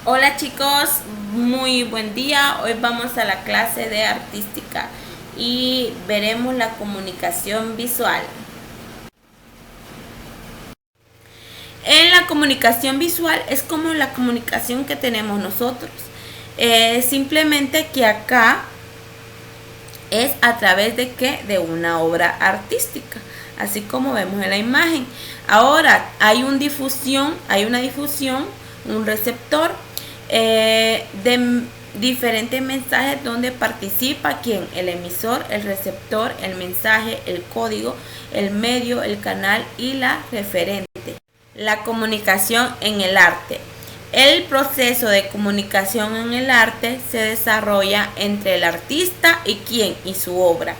Hola chicos, muy buen día. Hoy vamos a la clase de artística y veremos la comunicación visual. En la comunicación visual es como la comunicación que tenemos nosotros. Simplemente que acá es a través de qué? De una obra artística, así como vemos en la imagen. Ahora hay una difusión, un receptor de diferentes mensajes donde participa quién, el emisor, el receptor, el mensaje, el código, el medio, el canal y la referente. La comunicación en el arte. El proceso de comunicación en el arte se desarrolla entre el artista y quién y su obra.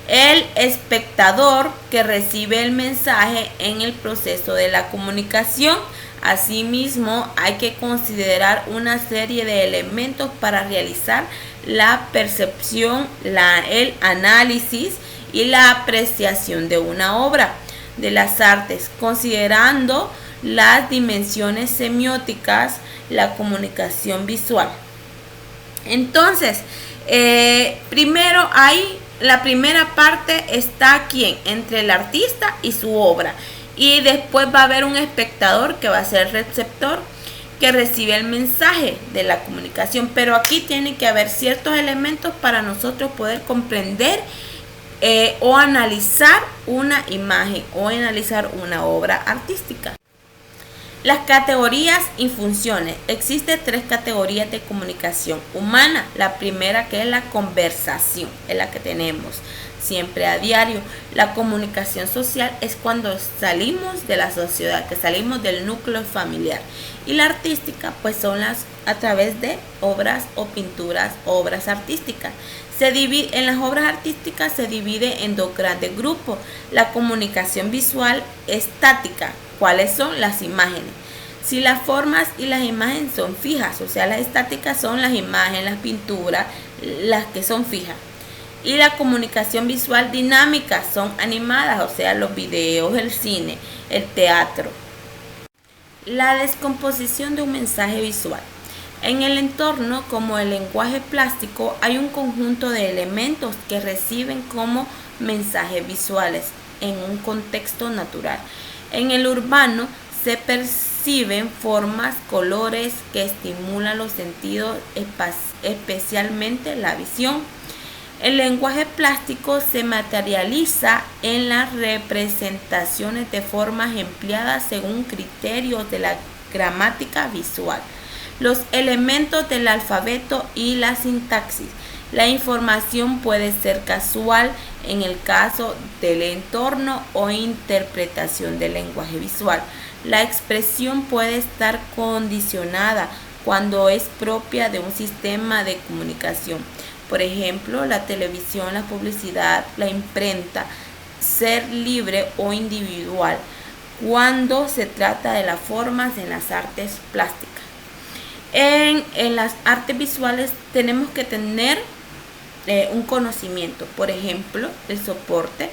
El espectador que recibe el mensaje en el proceso de la comunicación. Asimismo, hay que considerar una serie de elementos para realizar la percepción, el análisis y la apreciación de una obra de las artes, considerando las dimensiones semióticas, la comunicación visual. Entonces, primero hay la primera parte está quién, entre el artista y su obra, y después va a haber un espectador que va a ser el receptor que recibe el mensaje de la comunicación, pero aquí tiene que haber ciertos elementos para nosotros poder comprender o analizar una imagen o analizar una obra artística. Las categorías y funciones. Existen 3 categorías de comunicación humana. La primera, que es la conversación, es la que tenemos siempre a diario. La comunicación social es cuando salimos de la sociedad, que salimos del núcleo familiar. Y la artística, pues son a través de obras o pinturas, obras artísticas. En las obras artísticas se divide en 2 grandes grupos. La comunicación visual estática. ¿Cuáles son? Las imágenes. Si las formas y las imágenes son fijas, o sea, las estáticas son las imágenes, las pinturas, las que son fijas. Y la comunicación visual dinámica son animadas, o sea, los videos, el cine, el teatro. La descomposición de un mensaje visual. En el entorno, como el lenguaje plástico, hay un conjunto de elementos que reciben como mensajes visuales en un contexto natural. En el urbano se perciben formas, colores que estimulan los sentidos, especialmente la visión. El lenguaje plástico se materializa en las representaciones de formas empleadas según criterios de la gramática visual. Los elementos del alfabeto y la sintaxis. La información puede ser casual en el caso del entorno o interpretación del lenguaje visual. La expresión puede estar condicionada cuando es propia de un sistema de comunicación. Por ejemplo, la televisión, la publicidad, la imprenta, ser libre o individual, cuando se trata de las formas en las artes plásticas. En las artes visuales tenemos que tener un conocimiento, por ejemplo, el soporte,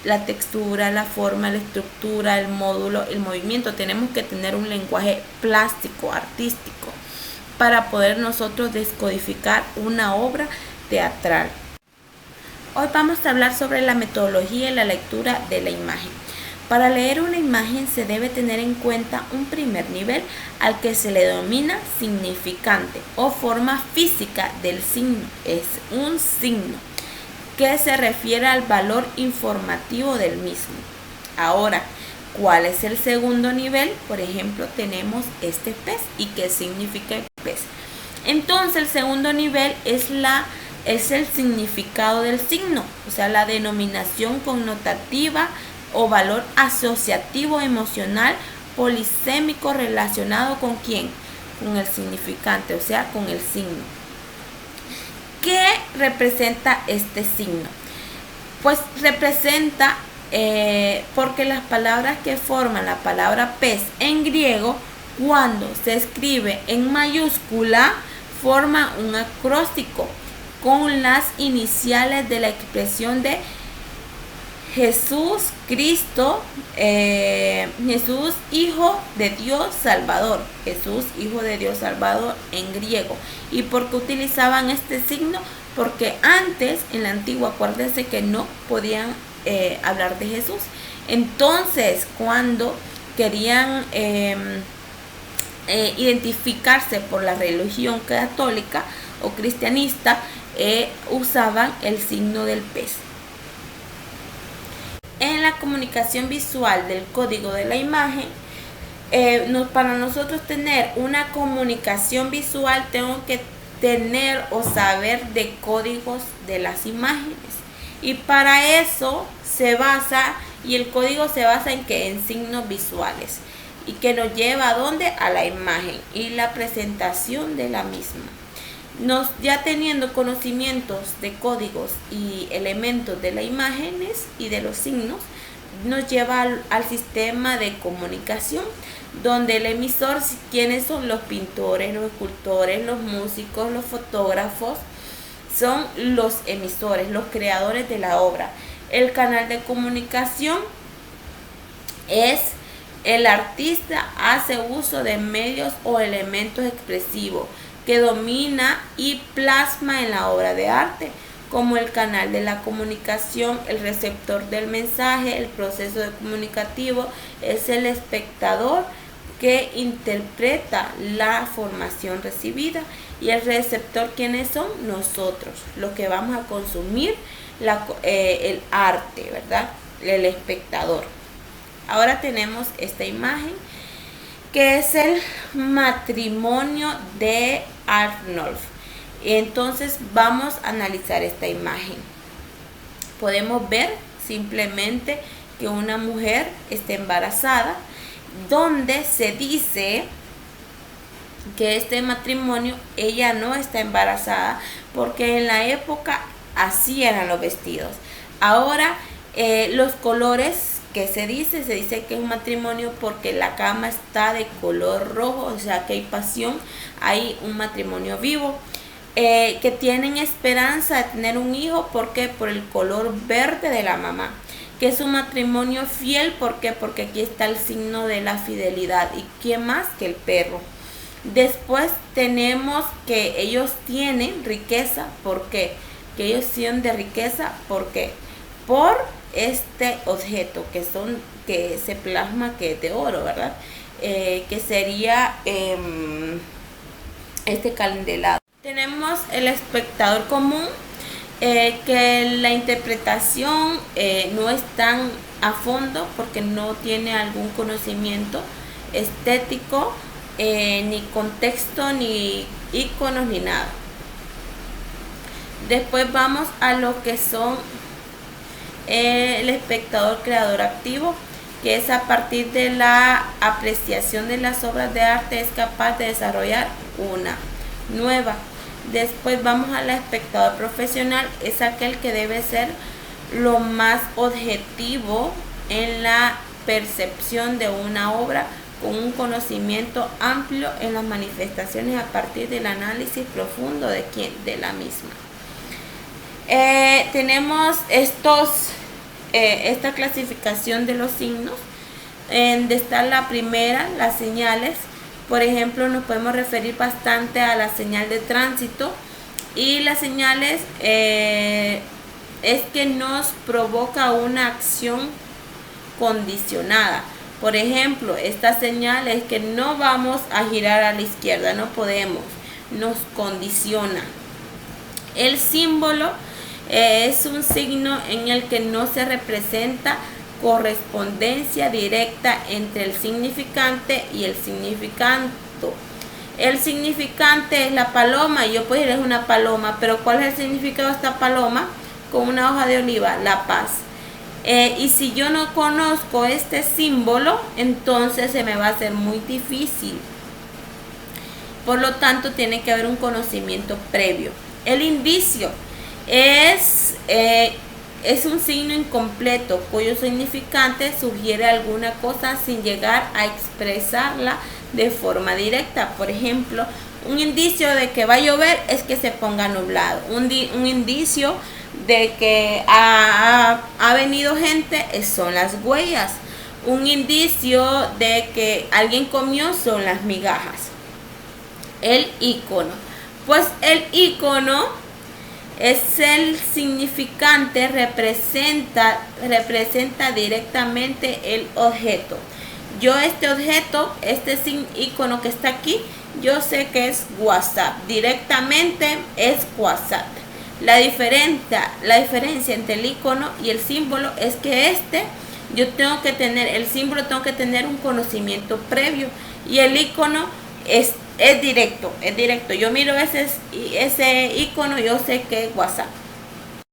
la textura, la forma, la estructura, el módulo, el movimiento. Tenemos que tener un lenguaje plástico, artístico, para poder nosotros descodificar una obra teatral. Hoy vamos a hablar sobre la metodología y la lectura de la imagen. Para leer una imagen se debe tener en cuenta un primer nivel al que se le denomina significante o forma física del signo. Es un signo que se refiere al valor informativo del mismo. Ahora, ¿cuál es el segundo nivel? Por ejemplo, tenemos este pez. ¿Y qué significa el pez? Entonces, el segundo nivel es el significado del signo, o sea, la denominación connotativa o valor asociativo emocional polisémico relacionado con quién, con el significante, o sea, con el signo. ¿Qué representa este signo? Pues representa, porque las palabras que forman la palabra pez en griego, cuando se escribe en mayúscula, forma un acróstico con las iniciales de la expresión de Jesús Cristo, Jesús Hijo de Dios Salvador, Jesús Hijo de Dios Salvador en griego. ¿Y por qué utilizaban este signo? Porque antes, en la antigua, acuérdense que no podían hablar de Jesús. Entonces, cuando querían identificarse por la religión católica o cristianista, usaban el signo del pez. En la comunicación visual del código de la imagen, para nosotros tener una comunicación visual, tengo que tener o saber de códigos de las imágenes. Y para eso se basa, y el código se basa en que en signos visuales, y que nos lleva a dónde, a la imagen y la presentación de la misma. Ya teniendo conocimientos de códigos y elementos de las imágenes y de los signos, nos lleva al sistema de comunicación, donde el emisor, quienes son los pintores, los escultores, los músicos, los fotógrafos, son los emisores, los creadores de la obra. El canal de comunicación es el artista, hace uso de medios o elementos expresivos que domina y plasma en la obra de arte, como el canal de la comunicación, el receptor del mensaje. El proceso de comunicativo es el espectador que interpreta la formación recibida, y el receptor, ¿quiénes son? Nosotros, los que vamos a consumir el arte, ¿verdad? El espectador. Ahora tenemos esta imagen, que es el matrimonio de Arnulf. Entonces vamos a analizar esta imagen. Podemos ver simplemente que una mujer está embarazada, donde se dice que este matrimonio, ella no está embarazada, porque en la época así eran los vestidos. Ahora los colores que se dice que es un matrimonio porque la cama está de color rojo, o sea que hay pasión, hay un matrimonio vivo, que tienen esperanza de tener un hijo, porque por el color verde de la mamá, que es un matrimonio fiel, ¿por qué? Porque aquí está el signo de la fidelidad. ¿Y quién más que el perro? Después tenemos que ellos tienen riqueza, ¿por qué? Que ellos tienen de riqueza, ¿por qué? Por este objeto que se plasma, que es de oro, ¿verdad? Que sería este candelabro. Tenemos el espectador común, que la interpretación no es tan a fondo, porque no tiene algún conocimiento estético, ni contexto, ni iconos, ni nada. Después vamos a lo que son el espectador creador activo, que es a partir de la apreciación de las obras de arte es capaz de desarrollar una nueva. Después vamos al espectador profesional, es aquel que debe ser lo más objetivo en la percepción de una obra, con un conocimiento amplio en las manifestaciones a partir del análisis profundo de la misma. Tenemos esta clasificación de los signos, donde está la primera, las señales. Por ejemplo, nos podemos referir bastante a la señal de tránsito, y las señales es que nos provoca una acción condicionada. Por ejemplo, esta señal es que no vamos a girar a la izquierda, no podemos, nos condiciona. El símbolo es un signo en el que no se representa correspondencia directa entre el significante y el significando. El significante es la paloma, y yo puedo decir es una paloma, pero ¿cuál es el significado de esta paloma? Con una hoja de oliva, la paz. Y si yo no conozco este símbolo, entonces se me va a hacer muy difícil. Por lo tanto, tiene que haber un conocimiento previo. El indicio es un signo incompleto cuyo significante sugiere alguna cosa sin llegar a expresarla de forma directa. Por ejemplo, Un indicio de que va a llover es que se ponga nublado. Un indicio de que ha venido gente son las huellas. Un indicio de que alguien comió son las migajas. El icono. Pues el icono es el significante, representa directamente el objeto. Yo este objeto, este icono que está aquí, yo sé que es WhatsApp. Directamente es WhatsApp. La diferencia entre el icono y el símbolo es que yo tengo que tener, el símbolo tengo que tener un conocimiento previo y el icono es directo. Yo miro ese icono, yo sé que es WhatsApp.